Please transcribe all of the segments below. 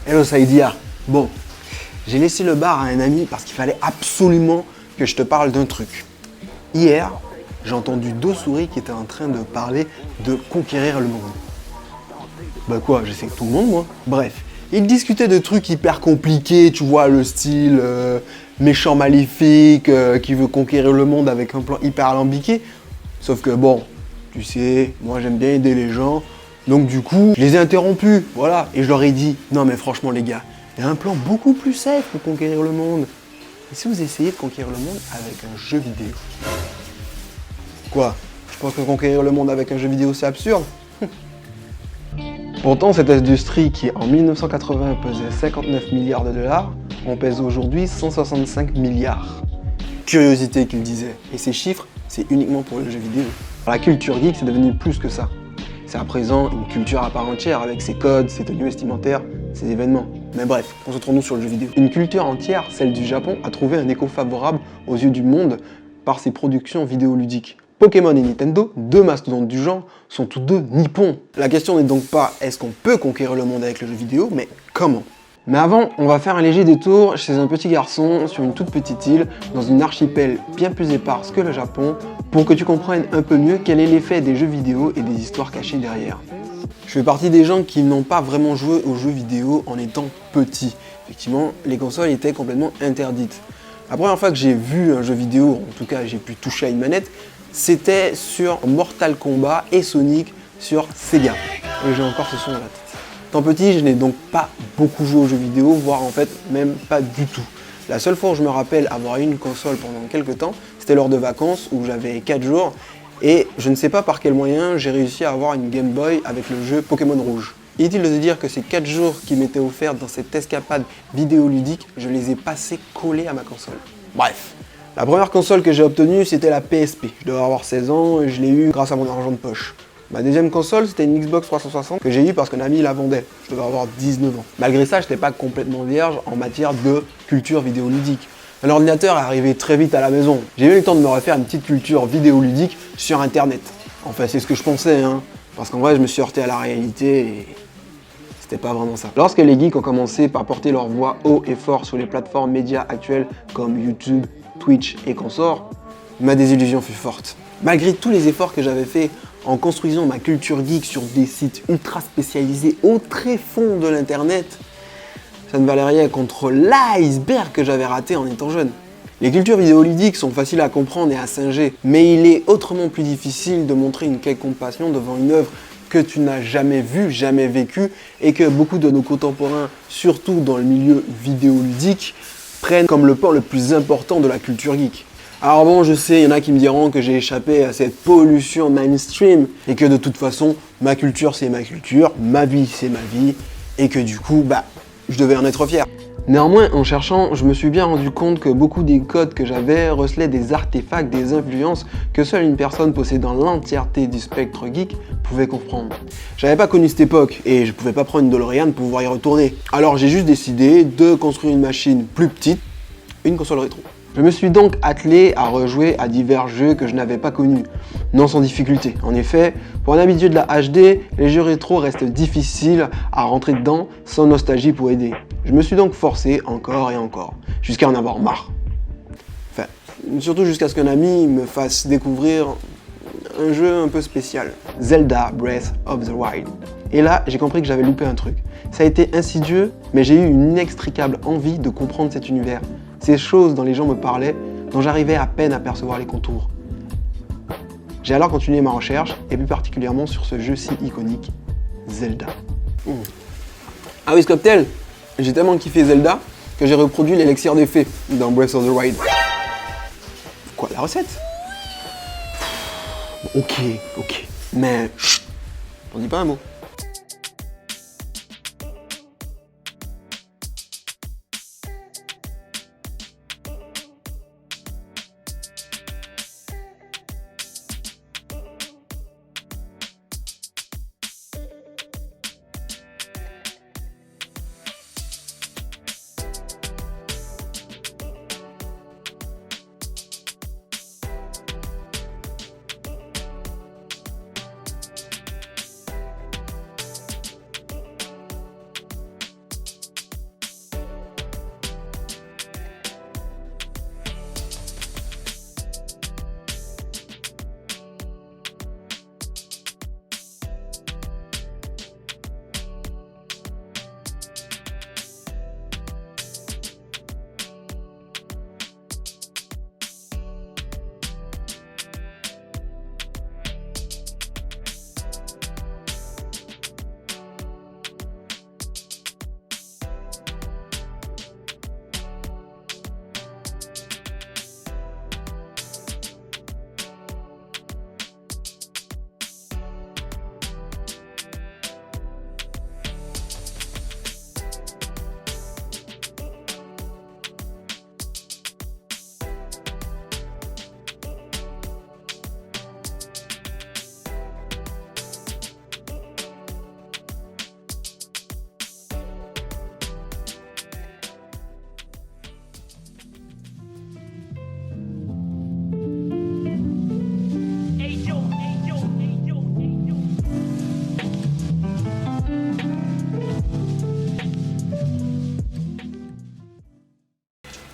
Hello Saïdia. Bon, j'ai laissé le bar à un ami parce qu'il fallait absolument que je te parle d'un truc. Hier, j'ai entendu deux souris qui étaient en train de parler de conquérir le monde. Bah quoi, je sais que tout le monde, moi. Bref, ils discutaient de trucs hyper compliqués, tu vois, le style méchant maléfique qui veut conquérir le monde avec un plan hyper alambiqué. Sauf que bon, tu sais, moi j'aime bien aider les gens. Donc du coup, je les ai interrompus, voilà. Et je leur ai dit, non mais franchement les gars, il y a un plan beaucoup plus safe pour conquérir le monde. Et si vous essayez de conquérir le monde avec un jeu vidéo? Quoi? Je pense que conquérir le monde avec un jeu vidéo c'est absurde. Pourtant, cette industrie qui en 1980 pesait 59 milliards de dollars, en pèse aujourd'hui 165 milliards. Curiosité qu'il disait. Et ces chiffres, c'est uniquement pour le jeu vidéo. La culture geek, c'est devenu plus que ça. C'est à présent une culture à part entière avec ses codes, ses tenues vestimentaires, ses événements. Mais bref, concentrons-nous sur le jeu vidéo. Une culture entière, celle du Japon, a trouvé un écho favorable aux yeux du monde par ses productions vidéoludiques. Pokémon et Nintendo, deux mastodontes du genre, sont tous deux nippons. La question n'est donc pas est-ce qu'on peut conquérir le monde avec le jeu vidéo, mais comment? Mais avant, on va faire un léger détour chez un petit garçon sur une toute petite île, dans une archipel bien plus éparse que le Japon, pour que tu comprennes un peu mieux quel est l'effet des jeux vidéo et des histoires cachées derrière. Je fais partie des gens qui n'ont pas vraiment joué aux jeux vidéo en étant petit. Effectivement, les consoles étaient complètement interdites. La première fois que j'ai vu un jeu vidéo, en tout cas j'ai pu toucher à une manette, c'était sur Mortal Kombat et Sonic sur Sega. Et j'ai encore ce son dans la tête. Tant petit, je n'ai donc pas beaucoup joué aux jeux vidéo, voire en fait même pas du tout. La seule fois où je me rappelle avoir eu une console pendant quelques temps, c'était lors de vacances où j'avais 4 jours et je ne sais pas par quel moyen j'ai réussi à avoir une Game Boy avec le jeu Pokémon Rouge. Inutile de se dire que ces 4 jours qui m'étaient offerts dans cette escapade vidéoludique, je les ai passés collés à ma console. Bref. La première console que j'ai obtenue, c'était la PSP. Je devais avoir 16 ans et je l'ai eue grâce à mon argent de poche. Ma deuxième console, c'était une Xbox 360 que j'ai eue parce qu'un ami la vendait. Je devais avoir 19 ans. Malgré ça, je n'étais pas complètement vierge en matière de culture vidéoludique. Un ordinateur est arrivé très vite à la maison. J'ai eu le temps de me refaire une petite culture vidéoludique sur Internet. Enfin, c'est ce que je pensais, hein. Parce qu'en vrai, je me suis heurté à la réalité et c'était pas vraiment ça. Lorsque les geeks ont commencé par porter leur voix haut et fort sur les plateformes médias actuelles comme YouTube, Twitch et consorts, ma désillusion fut forte. Malgré tous les efforts que j'avais faits en construisant ma culture geek sur des sites ultra spécialisés au très fond de l'internet, ça ne valait rien contre l'iceberg que j'avais raté en étant jeune. Les cultures vidéoludiques sont faciles à comprendre et à singer, mais il est autrement plus difficile de montrer une quelconque passion devant une œuvre que tu n'as jamais vue, jamais vécue, et que beaucoup de nos contemporains, surtout dans le milieu vidéoludique, prennent comme le pan le plus important de la culture geek. Alors bon, je sais, il y en a qui me diront que j'ai échappé à cette pollution mainstream et que de toute façon, ma culture c'est ma culture, ma vie c'est ma vie et que du coup, je devais en être fier. Néanmoins, en cherchant, je me suis bien rendu compte que beaucoup des codes que j'avais recelaient des artefacts, des influences que seule une personne possédant l'entièreté du spectre geek pouvait comprendre. J'avais pas connu cette époque et je pouvais pas prendre une DeLorean pour pouvoir y retourner. Alors j'ai juste décidé de construire une machine plus petite, une console rétro. Je me suis donc attelé à rejouer à divers jeux que je n'avais pas connus, non sans difficulté. En effet, pour un habitué de la HD, les jeux rétro restent difficiles à rentrer dedans sans nostalgie pour aider. Je me suis donc forcé encore et encore, jusqu'à en avoir marre. Enfin, surtout jusqu'à ce qu'un ami me fasse découvrir un jeu un peu spécial, Zelda Breath of the Wild. Et là, j'ai compris que j'avais loupé un truc. Ça a été insidieux, mais j'ai eu une inextricable envie de comprendre cet univers. Ces choses dont les gens me parlaient, dont j'arrivais à peine à percevoir les contours. J'ai alors continué ma recherche, et plus particulièrement sur ce jeu si iconique, Zelda. Ah oui, ce cocktail, j'ai tellement kiffé Zelda que j'ai reproduit l'élixir des fées dans Breath of the Wild. Quoi, la recette? Ok, mais chut, t'en dis pas un mot.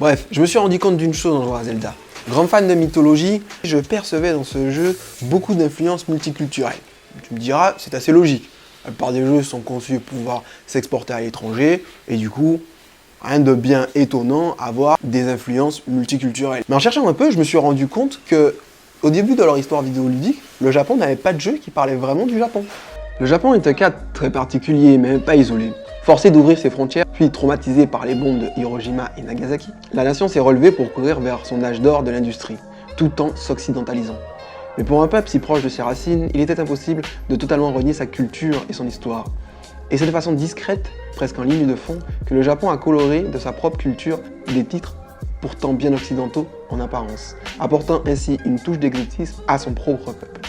Bref, je me suis rendu compte d'une chose en jouant à Zelda. Grand fan de mythologie, je percevais dans ce jeu beaucoup d'influences multiculturelles. Tu me diras, c'est assez logique. La plupart des jeux sont conçus pour pouvoir s'exporter à l'étranger, et du coup, rien de bien étonnant à avoir des influences multiculturelles. Mais en cherchant un peu, je me suis rendu compte que, au début de leur histoire vidéoludique, le Japon n'avait pas de jeu qui parlait vraiment du Japon. Le Japon est un cas très particulier, mais pas isolé. Forcé d'ouvrir ses frontières, puis traumatisé par les bombes de Hiroshima et Nagasaki, la nation s'est relevée pour courir vers son âge d'or de l'industrie, tout en s'occidentalisant. Mais pour un peuple si proche de ses racines, il était impossible de totalement renier sa culture et son histoire. Et c'est de façon discrète, presque en ligne de fond, que le Japon a coloré de sa propre culture des titres pourtant bien occidentaux en apparence, apportant ainsi une touche d'exotisme à son propre peuple,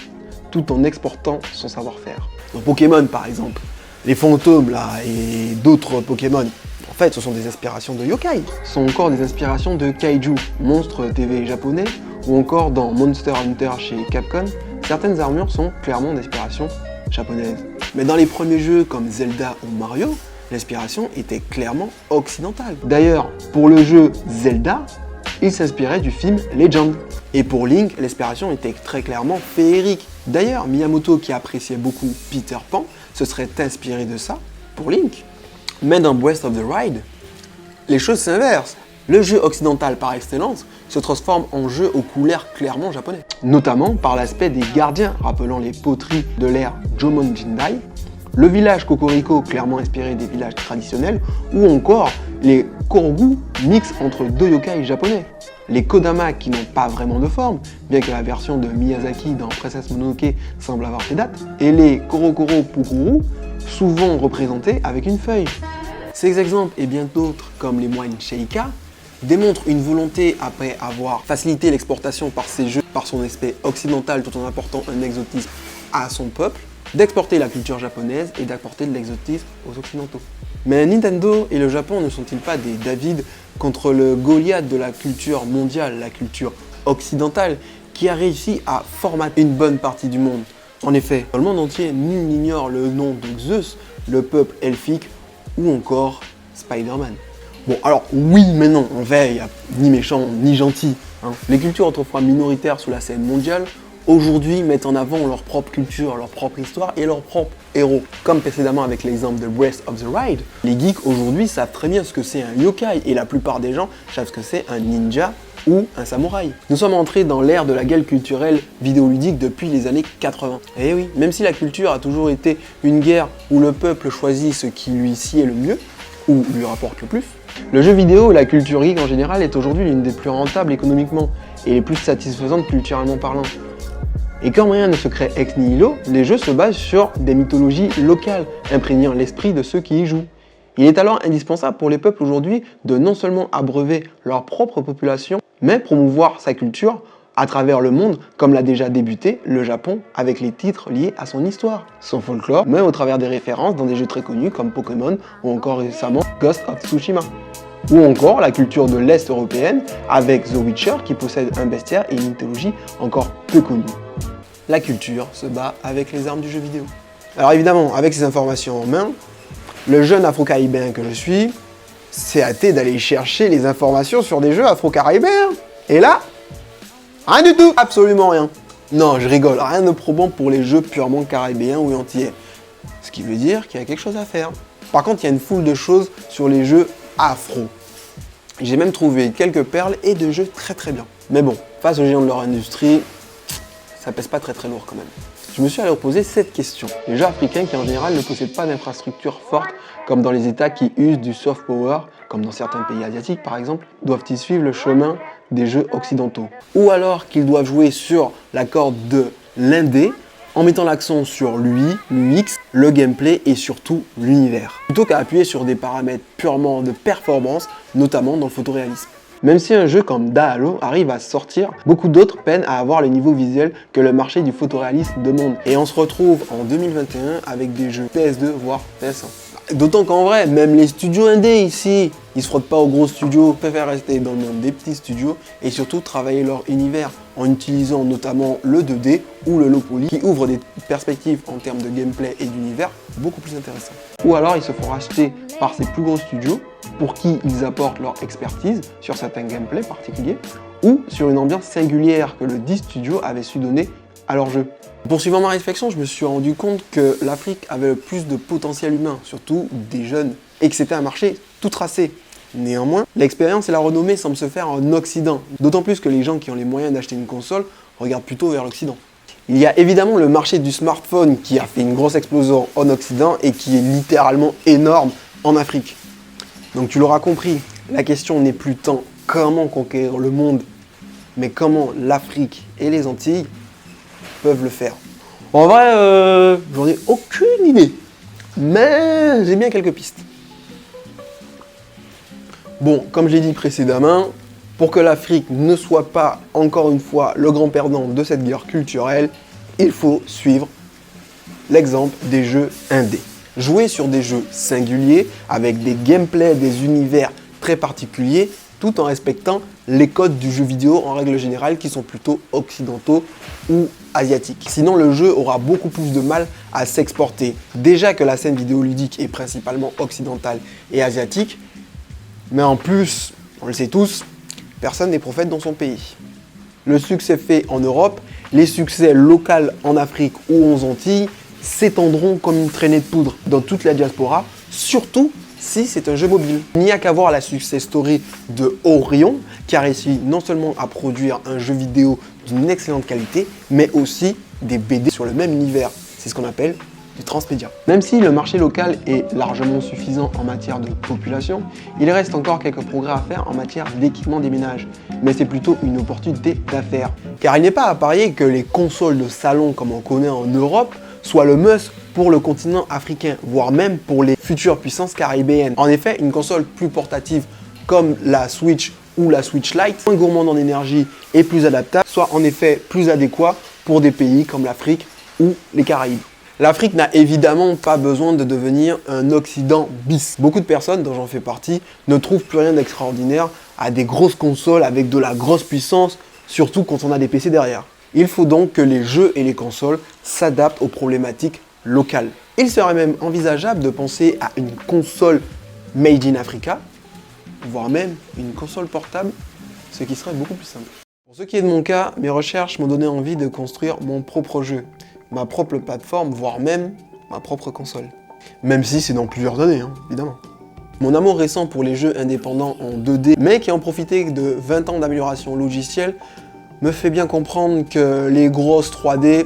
tout en exportant son savoir-faire. Dans Pokémon par exemple, les fantômes là et d'autres Pokémon, en fait ce sont des inspirations de yokai, ce sont encore des inspirations de kaiju, monstres TV japonais, ou encore dans Monster Hunter chez Capcom, certaines armures sont clairement d'inspiration japonaise. Mais dans les premiers jeux comme Zelda ou Mario, l'inspiration était clairement occidentale. D'ailleurs, pour le jeu Zelda, il s'inspirait du film Legend. Et pour Link, l'inspiration était très clairement féerique. D'ailleurs, Miyamoto, qui appréciait beaucoup Peter Pan, se serait inspiré de ça pour Link. Mais dans Breath of the Wild, les choses s'inversent. Le jeu occidental par excellence se transforme en jeu aux couleurs clairement japonais. Notamment par l'aspect des gardiens, rappelant les poteries de l'ère Jomon Jindai, le village Kokoriko clairement inspiré des villages traditionnels, ou encore les Korogu mix entre deux yokai japonais. Les Kodama qui n'ont pas vraiment de forme, bien que la version de Miyazaki dans Princess Mononoke semble avoir fait date, et les Korokoro Pukuru, souvent représentés avec une feuille. Ces exemples et bien d'autres, comme les moines Sheikah, démontrent une volonté, après avoir facilité l'exportation par ces jeux, par son aspect occidental tout en apportant un exotisme à son peuple, d'exporter la culture japonaise et d'apporter de l'exotisme aux occidentaux. Mais Nintendo et le Japon ne sont-ils pas des David contre le Goliath de la culture mondiale, la culture occidentale, qui a réussi à formater une bonne partie du monde? En effet, dans le monde entier, nul n'ignore le nom de Zeus, le peuple elfique ou encore Spider-Man. Bon, alors oui, mais non, en fait, il n'y a ni méchant ni gentil. Les cultures autrefois minoritaires sous la scène mondiale, aujourd'hui mettent en avant leur propre culture, leur propre histoire et leurs propres héros. Comme précédemment avec l'exemple de Breath of the Wild, les geeks aujourd'hui savent très bien ce que c'est un yokai et la plupart des gens savent ce que c'est un ninja ou un samouraï. Nous sommes entrés dans l'ère de la guerre culturelle vidéoludique depuis les années 80. Et oui, même si la culture a toujours été une guerre où le peuple choisit ce qui lui sied le mieux, ou lui rapporte le plus, le jeu vidéo et la culture geek en général est aujourd'hui l'une des plus rentables économiquement et les plus satisfaisantes culturellement parlant. Et comme rien ne se crée ex nihilo, les jeux se basent sur des mythologies locales, imprégnant l'esprit de ceux qui y jouent. Il est alors indispensable pour les peuples aujourd'hui de non seulement abreuver leur propre population, mais promouvoir sa culture à travers le monde, comme l'a déjà débuté le Japon avec les titres liés à son histoire, son folklore, mais au travers des références dans des jeux très connus comme Pokémon ou encore récemment Ghost of Tsushima. Ou encore la culture de l'Est européenne avec The Witcher qui possède un bestiaire et une mythologie encore peu connue. La culture se bat avec les armes du jeu vidéo. Alors évidemment, avec ces informations en main, le jeune afro-caribéen que je suis s'est hâté d'aller chercher les informations sur des jeux afro-caribéens. Et là, rien du tout, absolument rien. Non, je rigole, rien de probant pour les jeux purement caribéens ou antillais. Ce qui veut dire qu'il y a quelque chose à faire. Par contre, il y a une foule de choses sur les jeux afro. J'ai même trouvé quelques perles et de jeux très bien. Mais bon, face aux géants de leur industrie, ça pèse pas très lourd quand même. Je me suis allé poser cette question. Les jeux africains qui en général ne possèdent pas d'infrastructures fortes, comme dans les États qui usent du soft power, comme dans certains pays asiatiques par exemple, doivent-ils suivre le chemin des jeux occidentaux? Ou alors qu'ils doivent jouer sur la corde de l'indé, en mettant l'accent sur l'UX, le gameplay et surtout l'univers, plutôt qu'à appuyer sur des paramètres purement de performance, notamment dans le photoréalisme. Même si un jeu comme Dahalo arrive à sortir, beaucoup d'autres peinent à avoir le niveau visuel que le marché du photoréalisme demande. Et on se retrouve en 2021 avec des jeux PS2 voire PS1. D'autant qu'en vrai, même les studios indés ici, ils se frottent pas aux gros studios, préfèrent rester dans le monde des petits studios et surtout travailler leur univers en utilisant notamment le 2D ou le low poly qui ouvre des perspectives en termes de gameplay et d'univers beaucoup plus intéressantes. Ou alors ils se font racheter par ces plus gros studios pour qui ils apportent leur expertise sur certains gameplays particuliers ou sur une ambiance singulière que le 10 studio avait su donner à leur jeu. Poursuivant ma réflexion, je me suis rendu compte que l'Afrique avait le plus de potentiel humain, surtout des jeunes, et que c'était un marché tout tracé. Néanmoins, l'expérience et la renommée semblent se faire en Occident, d'autant plus que les gens qui ont les moyens d'acheter une console regardent plutôt vers l'Occident. Il y a évidemment le marché du smartphone qui a fait une grosse explosion en Occident et qui est littéralement énorme en Afrique. Donc tu l'auras compris, la question n'est plus tant comment conquérir le monde, mais comment l'Afrique et les Antilles peuvent le faire. En vrai, j'en ai aucune idée, mais j'ai bien quelques pistes. Bon, comme je l'ai dit précédemment, pour que l'Afrique ne soit pas, encore une fois, le grand perdant de cette guerre culturelle, il faut suivre l'exemple des jeux indés. Jouer sur des jeux singuliers, avec des gameplays, des univers très particuliers, tout en respectant les codes du jeu vidéo en règle générale qui sont plutôt occidentaux ou asiatiques. Sinon le jeu aura beaucoup plus de mal à s'exporter. Déjà que la scène vidéoludique est principalement occidentale et asiatique, mais en plus, on le sait tous, personne n'est prophète dans son pays. Le succès fait en Europe, les succès locaux en Afrique ou aux Antilles s'étendront comme une traînée de poudre dans toute la diaspora, surtout si c'est un jeu mobile. Il n'y a qu'à voir la success story de Orion, qui a réussi non seulement à produire un jeu vidéo d'une excellente qualité, mais aussi des BD sur le même univers. C'est ce qu'on appelle du transmédia. Même si le marché local est largement suffisant en matière de population, il reste encore quelques progrès à faire en matière d'équipement des ménages. Mais c'est plutôt une opportunité d'affaires. Car il n'est pas à parier que les consoles de salon comme on connaît en Europe soient le must pour le continent africain, voire même pour les futures puissances caribéennes. En effet, une console plus portative comme la Switch ou la Switch Lite, moins gourmande en énergie et plus adaptable, soit en effet plus adéquat pour des pays comme l'Afrique ou les Caraïbes. L'Afrique n'a évidemment pas besoin de devenir un Occident bis. Beaucoup de personnes, dont j'en fais partie, ne trouvent plus rien d'extraordinaire à des grosses consoles avec de la grosse puissance, surtout quand on a des PC derrière. Il faut donc que les jeux et les consoles s'adaptent aux problématiques locales. Il serait même envisageable de penser à une console made in Africa, voire même une console portable, ce qui serait beaucoup plus simple. Pour ce qui est de mon cas, mes recherches m'ont donné envie de construire mon propre jeu, ma propre plateforme, voire même ma propre console. Même si c'est dans plusieurs années, évidemment. Mon amour récent pour les jeux indépendants en 2D, mais qui ont profité de 20 ans d'amélioration logicielle, me fait bien comprendre que les grosses 3D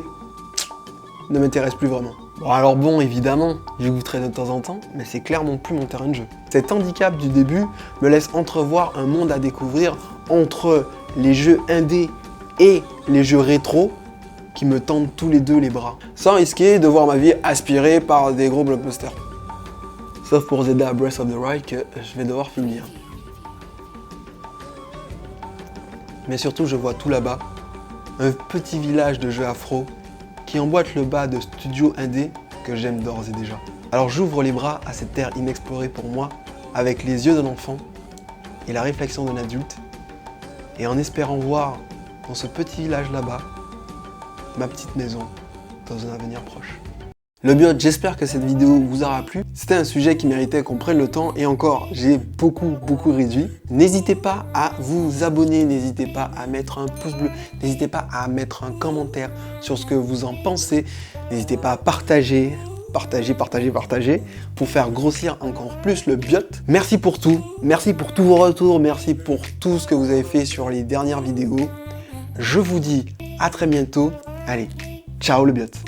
ne m'intéressent plus vraiment. Bon alors bon, évidemment, j'y goûterai de temps en temps, mais c'est clairement plus mon terrain de jeu. Cet handicap du début me laisse entrevoir un monde à découvrir entre les jeux indés et les jeux rétro qui me tendent tous les deux les bras, sans risquer de voir ma vie aspirée par des gros blockbusters. Sauf pour Zelda Breath of the Wild que je vais devoir finir. Mais surtout, je vois tout là-bas, un petit village de jeux afro qui emboîte le bas de studios indés que j'aime d'ores et déjà. Alors j'ouvre les bras à cette terre inexplorée pour moi, avec les yeux d'un enfant et la réflexion d'un adulte, et en espérant voir dans ce petit village là-bas, ma petite maison dans un avenir proche. Le Biot, j'espère que cette vidéo vous aura plu. C'était un sujet qui méritait qu'on prenne le temps et encore, j'ai beaucoup réduit. N'hésitez pas à vous abonner, n'hésitez pas à mettre un pouce bleu, n'hésitez pas à mettre un commentaire sur ce que vous en pensez. N'hésitez pas à partager pour faire grossir encore plus le Biot. Merci pour tout, merci pour tous vos retours, merci pour tout ce que vous avez fait sur les dernières vidéos. Je vous dis à très bientôt. Allez, ciao le Biot.